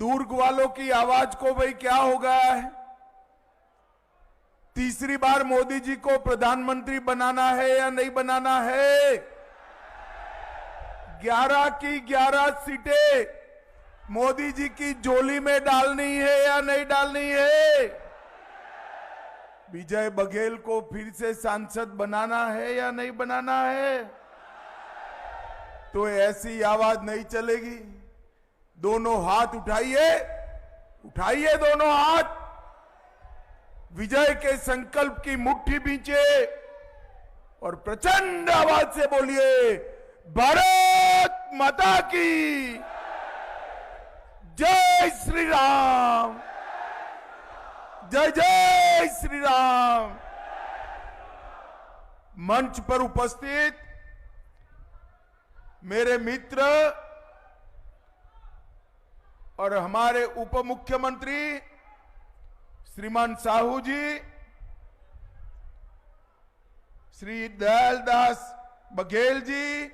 दुर्ग वालों की आवाज को भाई क्या हो गया है? तीसरी बार मोदी जी को प्रधानमंत्री बनाना है या नहीं बनाना है? 11 की 11 सीटें मोदी जी की झोली में डालनी है या नहीं डालनी है? विजय बघेल को फिर से सांसद बनाना है या नहीं बनाना है? तो ऐसी आवाज नहीं चलेगी। दोनों हाथ उठाइए, उठाइए दोनों हाथ, विजय के संकल्प की मुट्ठी बींचे और प्रचंड आवाज से बोलिए, भारत माता की जय श्री राम, जय जय श्री राम। मंच पर उपस्थित मेरे मित्र और हमारे उप मुख्यमंत्री श्रीमान साहू जी, श्री दयालदास बघेल जी,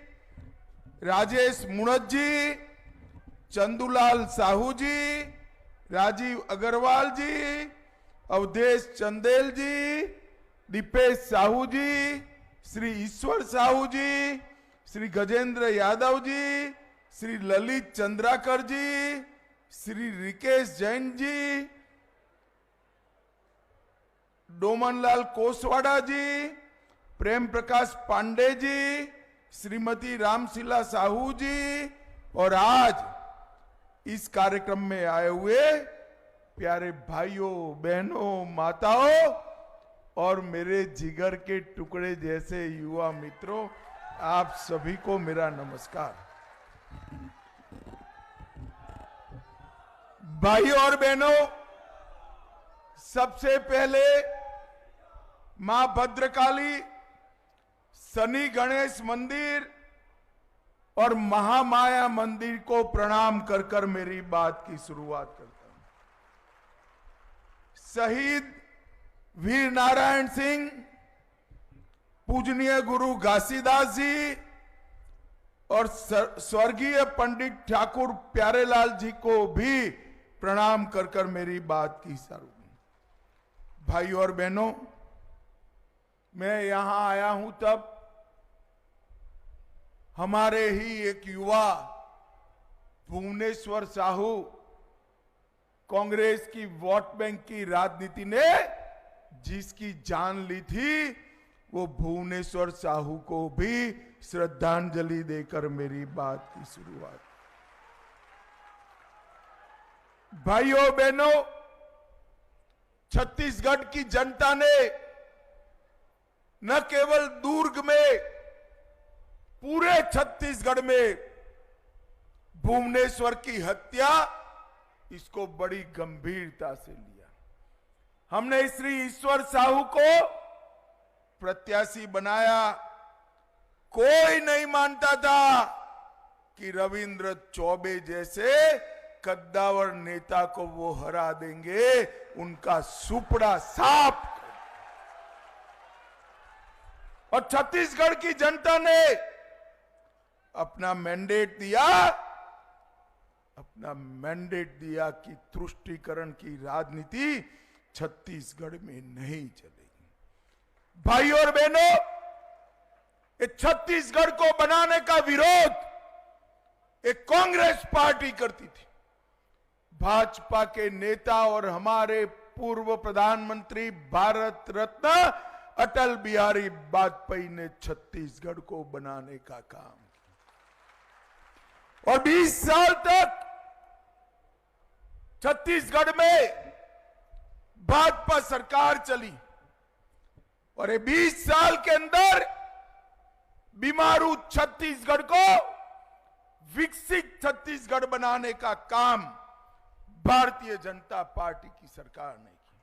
राजेश मुणत जी, चंदूलाल साहू जी, राजीव अग्रवाल जी, अवधेश चंदेल जी, दीपेश साहू जी, श्री ईश्वर साहू जी, श्री गजेंद्र यादव जी, श्री ललित चंद्राकर जी, श्री रिकेश जैन जी, डोमनलाल कोसवाड़ा जी, प्रेम प्रकाश पांडे जी, श्रीमती रामशिला साहू जी और आज इस कार्यक्रम में आए हुए प्यारे भाइयों, बहनों, माताओं और मेरे जिगर के टुकड़े जैसे युवा मित्रों, आप सभी को मेरा नमस्कार। भाइयों और बहनों, सबसे पहले मां भद्रकाली, शनि गणेश मंदिर और महामाया मंदिर को प्रणाम कर कर मेरी बात की शुरुआत करता हूं। शहीद वीर नारायण सिंह, पूजनीय गुरु घासीदास जी और स्वर्गीय पंडित ठाकुर प्यारेलाल जी को भी प्रणाम कर कर मेरी बात की शुरुआत। भाइयों और बहनों, मैं यहां आया हूं तब हमारे ही एक युवा भुवनेश्वर साहू, कांग्रेस की वोट बैंक की राजनीति ने जिसकी जान ली थी, वो भुवनेश्वर साहू को भी श्रद्धांजलि देकर मेरी बात की शुरुआत। भाइयों बहनों, छत्तीसगढ़ की जनता ने न केवल दुर्ग में, पूरे छत्तीसगढ़ में भुवनेश्वर की हत्या, इसको बड़ी गंभीरता से लिया। हमने श्री ईश्वर साहू को प्रत्याशी बनाया। कोई नहीं मानता था कि रविंद्र चौबे जैसे कद्दावर नेता को वो हरा देंगे, उनका सुपड़ा साफ। और छत्तीसगढ़ की जनता ने अपना मैंडेट दिया कि तुष्टीकरण की राजनीति छत्तीसगढ़ में नहीं चलेगी। भाइयों और बहनों, ये छत्तीसगढ़ को बनाने का विरोध एक कांग्रेस पार्टी करती थी। भाजपा के नेता और हमारे पूर्व प्रधानमंत्री भारत रत्न अटल बिहारी वाजपेयी ने छत्तीसगढ़ को बनाने का काम किया और 20 साल तक छत्तीसगढ़ में भाजपा सरकार चली और ये 20 साल के अंदर बीमारू छत्तीसगढ़ को विकसित छत्तीसगढ़ बनाने का काम भारतीय जनता पार्टी की सरकार ने की।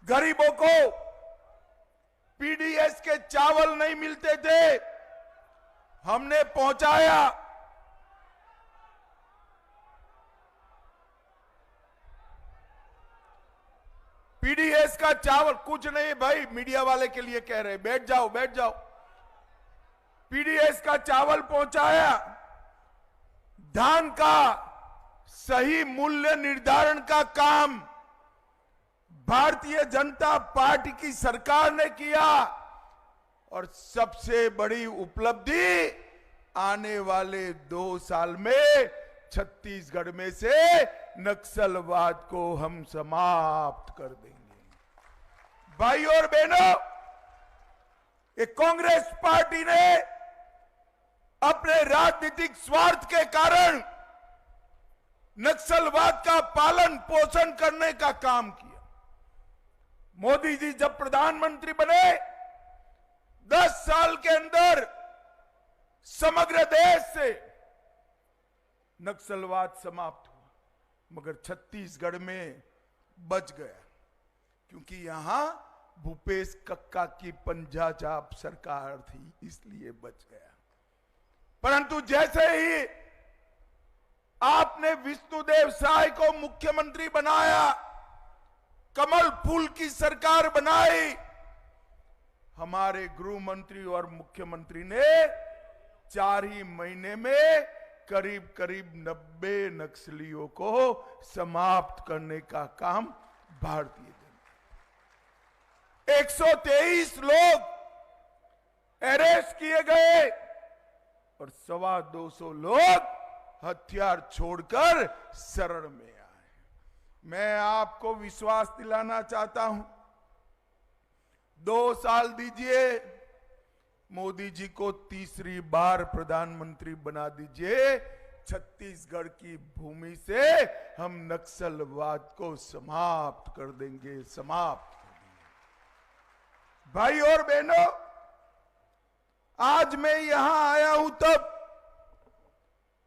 गरीबों को पीडीएस के चावल नहीं मिलते थे, हमने पहुंचाया। पीडीएस का चावल, कुछ नहीं भाई, मीडिया वाले के लिए कह रहे, बैठ जाओ बैठ जाओ। पीडीएस का चावल पहुंचाया, धान का सही मूल्य निर्धारण का काम भारतीय जनता पार्टी की सरकार ने किया और सबसे बड़ी उपलब्धि आने वाले 2 साल में छत्तीसगढ़ में से नक्सलवाद को हम समाप्त कर देंगे। भाई और बहनों, ये कांग्रेस पार्टी ने अपने राजनीतिक स्वार्थ के कारण नक्सलवाद का पालन पोषण करने का काम किया। मोदी जी जब प्रधानमंत्री बने 10 साल के अंदर समग्र देश से नक्सलवाद समाप्त हुआ, मगर छत्तीसगढ़ में बच गया क्योंकि यहां भूपेश कक्का की पंजाचाप सरकार थी, इसलिए बच गया। परंतु जैसे ही आपने विष्णुदेव साय को मुख्यमंत्री बनाया, कमल फूल की सरकार बनाई, हमारे गृह मंत्री और मुख्यमंत्री ने 4 ही महीने में करीब करीब 90 नक्सलियों को समाप्त करने का काम भारतीय जनता। 123 लोग अरेस्ट किए गए और 250 लोग हथियार छोड़कर शरण में आए। मैं आपको विश्वास दिलाना चाहता हूं, 2 साल दीजिए, मोदी जी को तीसरी बार प्रधानमंत्री बना दीजिए, छत्तीसगढ़ की भूमि से हम नक्सलवाद को समाप्त कर देंगे, समाप्त कर देंगे। भाई और बहनों, आज मैं यहां आया हूं तब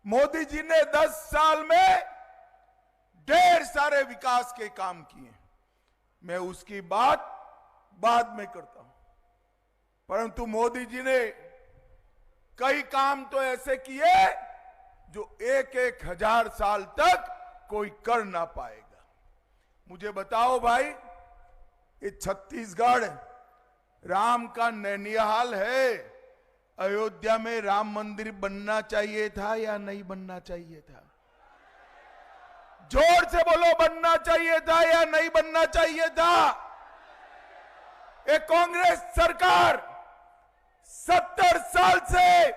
मोदी जी ने 10 साल में ढेर सारे विकास के काम किए, मैं उसकी बात बाद में करता हूं। परंतु मोदी जी ने कई काम तो ऐसे किए जो 1-1 हजार साल तक कोई कर ना पाएगा। मुझे बताओ भाई, ये छत्तीसगढ़ राम का नैनिहाल है, अयोध्या में राम मंदिर बनना चाहिए था या नहीं बनना चाहिए था? जोर से बोलो, बनना चाहिए था या नहीं बनना चाहिए था? एक कांग्रेस सरकार 70 साल से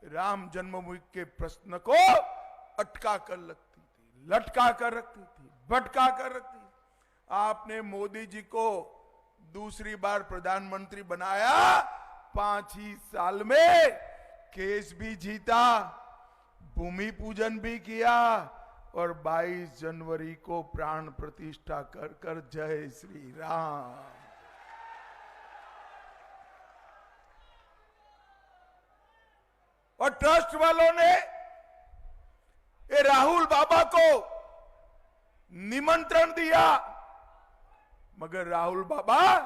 राम जन्मभूमि के प्रश्न को अटका कर रखती थी, लटका कर रखती थी, भटका कर रखती थी। आपने मोदी जी को दूसरी बार प्रधानमंत्री बनाया, 5 ही साल में केस भी जीता, भूमि पूजन भी किया और 22 जनवरी को प्राण प्रतिष्ठा कर कर जय श्री राम। और ट्रस्ट वालों ने ये राहुल बाबा को निमंत्रण दिया, मगर राहुल बाबा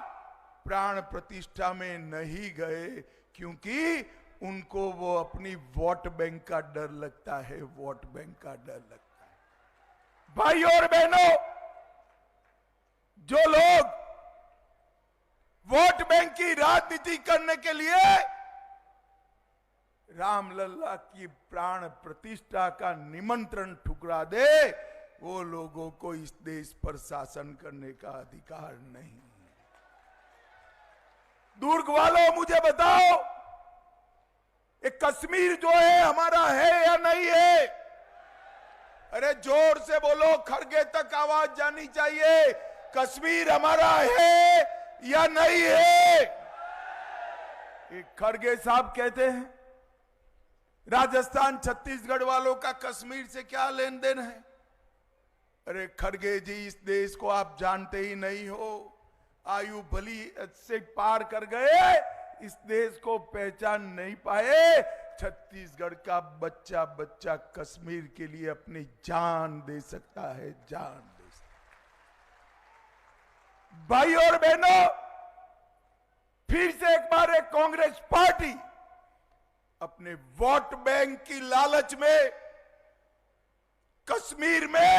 प्राण प्रतिष्ठा में नहीं गए क्योंकि उनको वो अपनी वोट बैंक का डर लगता है, वोट बैंक का डर लगता है। भाई और बहनों, जो लोग वोट बैंक की राजनीति करने के लिए रामलला की प्राण प्रतिष्ठा का निमंत्रण ठुकरा दे, वो लोगों को इस देश पर शासन करने का अधिकार नहीं। दुर्ग वालों, मुझे बताओ, ये कश्मीर जो है हमारा है या नहीं है? अरे जोर से बोलो, खरगे तक आवाज जानी चाहिए। कश्मीर हमारा है या नहीं है? एक खरगे साहब कहते हैं राजस्थान छत्तीसगढ़ वालों का कश्मीर से क्या लेन देन है? अरे खरगे जी, इस देश को आप जानते ही नहीं हो। आयु भली से पार कर गए, इस देश को पहचान नहीं पाए। छत्तीसगढ़ का बच्चा बच्चा कश्मीर के लिए अपनी जान दे सकता है, जान दे सकता है। भाई और बहनों, फिर से एक बार एक कांग्रेस पार्टी अपने वोट बैंक की लालच में कश्मीर में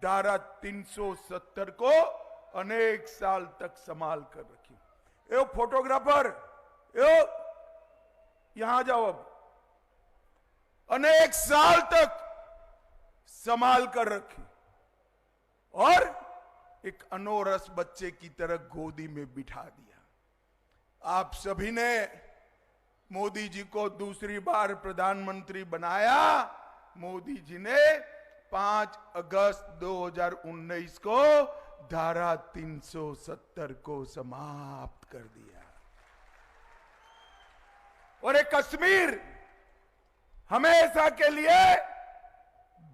धारा 370 को अनेक साल तक संभाल कर रखी। फोटोग्राफर, यहां जाओ। अब अनेक साल तक संभाल कर रखी और एक अनोरस बच्चे की तरह गोदी में बिठा दिया। आप सभी ने मोदी जी को दूसरी बार प्रधानमंत्री बनाया। मोदी जी ने 5 अगस्त 2019 को धारा 370 को समाप्त कर दिया और एक कश्मीर हमेशा के लिए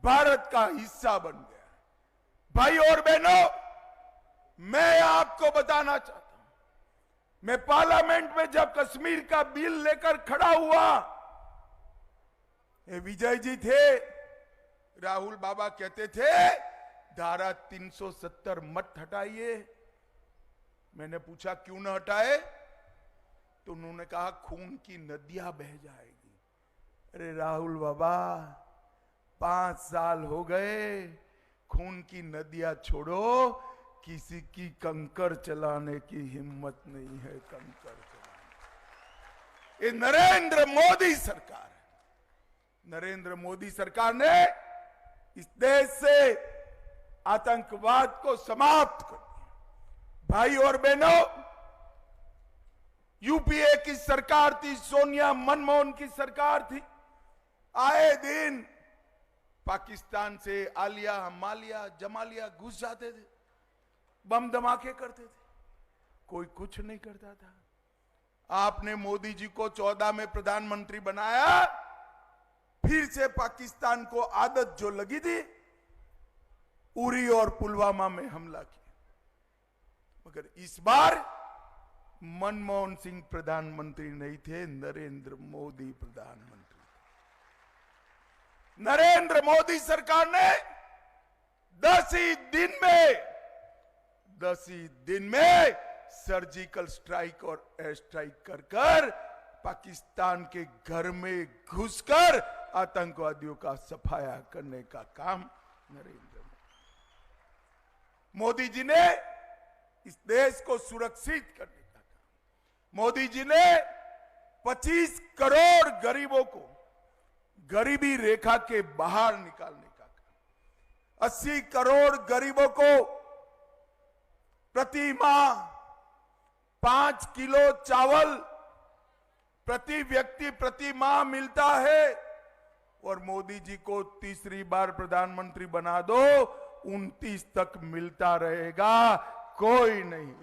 भारत का हिस्सा बन गया। भाई और बहनों, मैं आपको बताना चाहता हूं, मैं पार्लियामेंट में जब कश्मीर का बिल लेकर खड़ा हुआ, ये विजय जी थे, राहुल बाबा कहते थे धारा 370 मत हटाइए। मैंने पूछा क्यों ना हटाए, तो उन्होंने कहा खून की नदियां बह जाएगी। अरे राहुल बाबा, 5 साल हो गए, खून की नदियां छोड़ो, किसी की कंकर चलाने की हिम्मत नहीं है। कंकर चलाने ये नरेंद्र मोदी सरकार है। नरेंद्र मोदी सरकार ने इस देश से आतंकवाद को समाप्त कर दिया। भाई और बहनों, यूपीए की सरकार थी, सोनिया मनमोहन की सरकार थी, आए दिन पाकिस्तान से आलिया मालिया जमालिया घुस जाते थे, बम धमाके करते थे, कोई कुछ नहीं करता था। आपने मोदी जी को 14 में प्रधानमंत्री बनाया, फिर से पाकिस्तान को आदत जो लगी थी, उरी और पुलवामा में हमला किया। मगर इस बार मनमोहन सिंह प्रधानमंत्री नहीं थे, नरेंद्र मोदी प्रधानमंत्री। नरेंद्र मोदी सरकार ने 10 ही दिन में सर्जिकल स्ट्राइक और एयर स्ट्राइक कर पाकिस्तान के घर में घुसकर आतंकवादियों का सफाया करने का काम नरेंद्र मोदी जी ने इस देश को सुरक्षित करने का काम। मोदी जी ने 25 करोड़ गरीबों को गरीबी रेखा के बाहर निकालने का काम, 80 करोड़ गरीबों को प्रति माह 5 किलो चावल प्रति व्यक्ति प्रति माह मिलता है। और मोदी जी को तीसरी बार प्रधानमंत्री बना दो, 29 तक मिलता रहेगा, कोई नहीं।